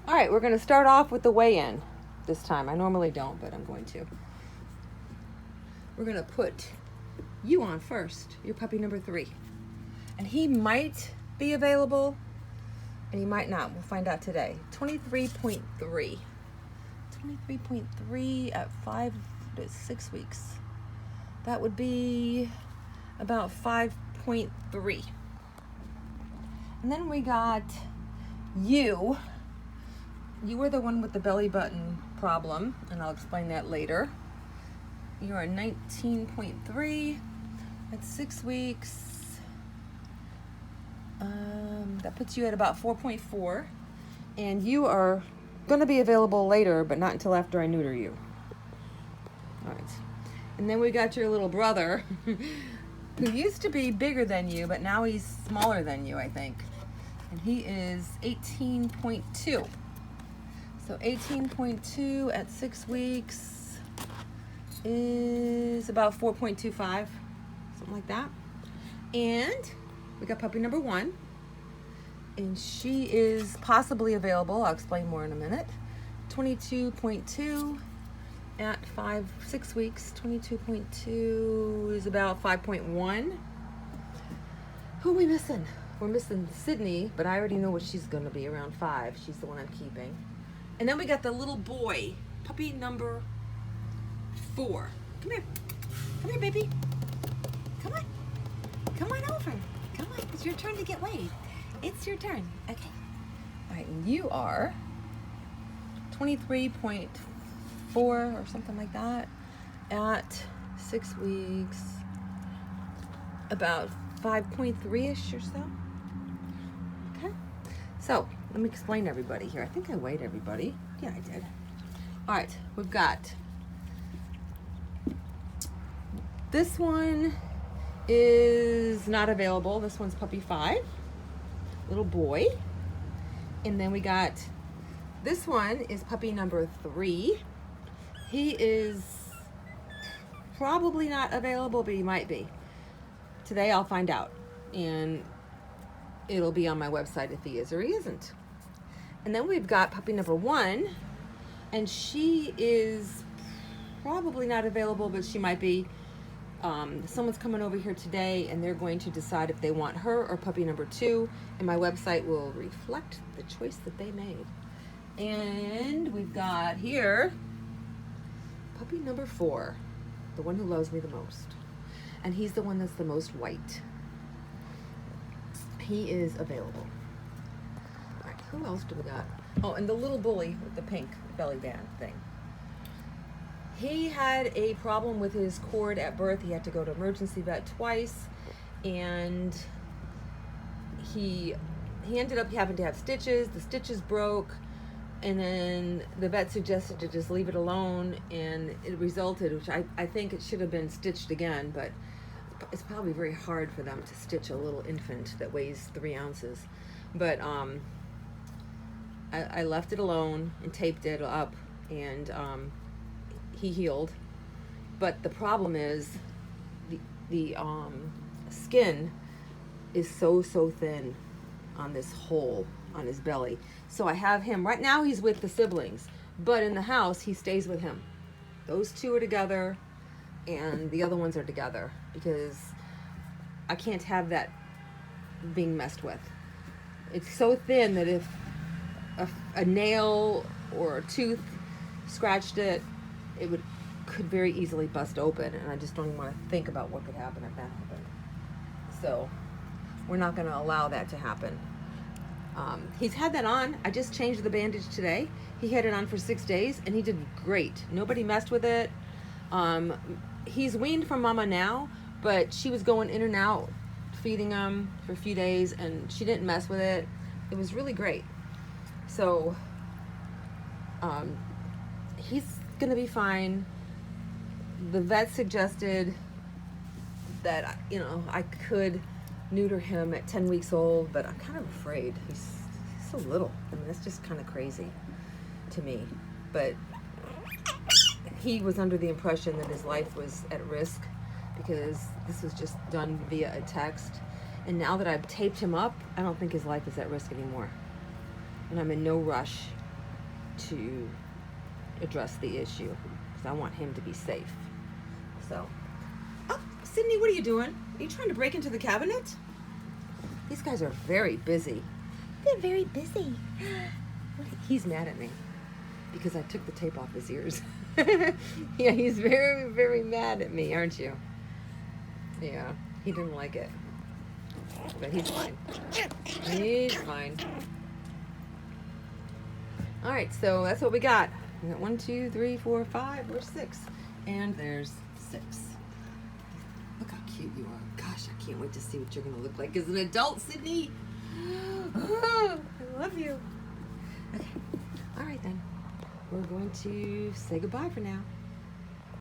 All right, we're going to start off with the weigh-in this time. I normally don't, but I'm going to. We're going to put you on first, your puppy number 3. And he might be available, and he might not. We'll find out today. 23.3. 23.3 at 5 to 6 weeks. That would be about 5.3. And then we got you. You were the one with the belly button problem, and I'll explain that later. You are 19.3 at 6 weeks. That puts you at about 4.4. And you are going to be available later, but not until after I neuter you. All right. And then we got your little brother, who used to be bigger than you, but now he's smaller than you, I think. And he is 18.2. So 18.2 at 6 weeks is about 4.25, something like that. And we got puppy number 1. And she is possibly available. I'll explain more in a minute. 22.2 at 6 weeks. 22.2 is about 5.1. Who are we missing? We're missing Sydney, but I already know what she's going to be, around 5. She's the one I'm keeping. And then we got the little boy, puppy number 4. Come here. Come here, baby. Come on. Come on over. Come on. It's your turn to get weighed. It's your turn. Okay. All right. And you are 23.4 or something like that at 6 weeks. About 5.3-ish or so. Okay. So let me explain to everybody here. I think I weighed everybody. Yeah, I did. All right. We've got this one is not available. This one's puppy 5. Little boy. And then we got this one is puppy number 3. He is probably not available, but he might be. Today I'll find out, and it'll be on my website if he is or he isn't. And then we've got puppy number 1, and she is probably not available, but she might be. Someone's coming over here today, and they're going to decide if they want her or puppy number 2, and my website will reflect the choice that they made. And we've got here puppy number 4, the one who loves me the most, and he's the one that's the most white. He is available. All right, who else do we got? Oh, and the little bully with the pink belly band thing. He had a problem with his cord at birth. He had to go to emergency vet twice, and he ended up having to have stitches. The stitches broke, and then the vet suggested to just leave it alone, and it resulted, which I think it should have been stitched again, but it's probably very hard for them to stitch a little infant that weighs 3 ounces. But I left it alone and taped it up, and he healed. But the problem is the skin is so thin on this hole on his belly. So I have him right now. He's with the siblings, but in the house he stays with him. Those 2 are together, and the other ones are together because I can't have that being messed with. It's so thin that if a nail or a tooth scratched it, it could very easily bust open, and I just don't even want to think about what could happen if that happened. So we're not going to allow that to happen. He's had that on. I just changed the bandage today. He had it on for 6 days, and he did great. Nobody messed with it. He's weaned from mama now, but she was going in and out feeding him for a few days, and she didn't mess with it. It was really great. So he's gonna be fine. The vet suggested that I could neuter him at 10 weeks old, but I'm kind of afraid. He's so little. I mean, that's just kind of crazy to me. But he was under the impression that his life was at risk because this was just done via a text. And now that I've taped him up, I don't think his life is at risk anymore. And I'm in no rush to address the issue because I want him to be safe. So, oh, Sydney, what are you doing? Are you trying to break into the cabinet? These guys are very busy. They're very busy. He's mad at me because I took the tape off his ears. Yeah, he's very, very mad at me, aren't you? Yeah, he didn't like it. But he's fine. He's fine. All right, so that's what we got. We got 1, 2, 3, 4, 5, or 6. And there's 6. Look how cute you are. Gosh, I can't wait to see what you're going to look like as an adult, Sydney. Oh, I love you. Okay. All right, then. We're going to say goodbye for now.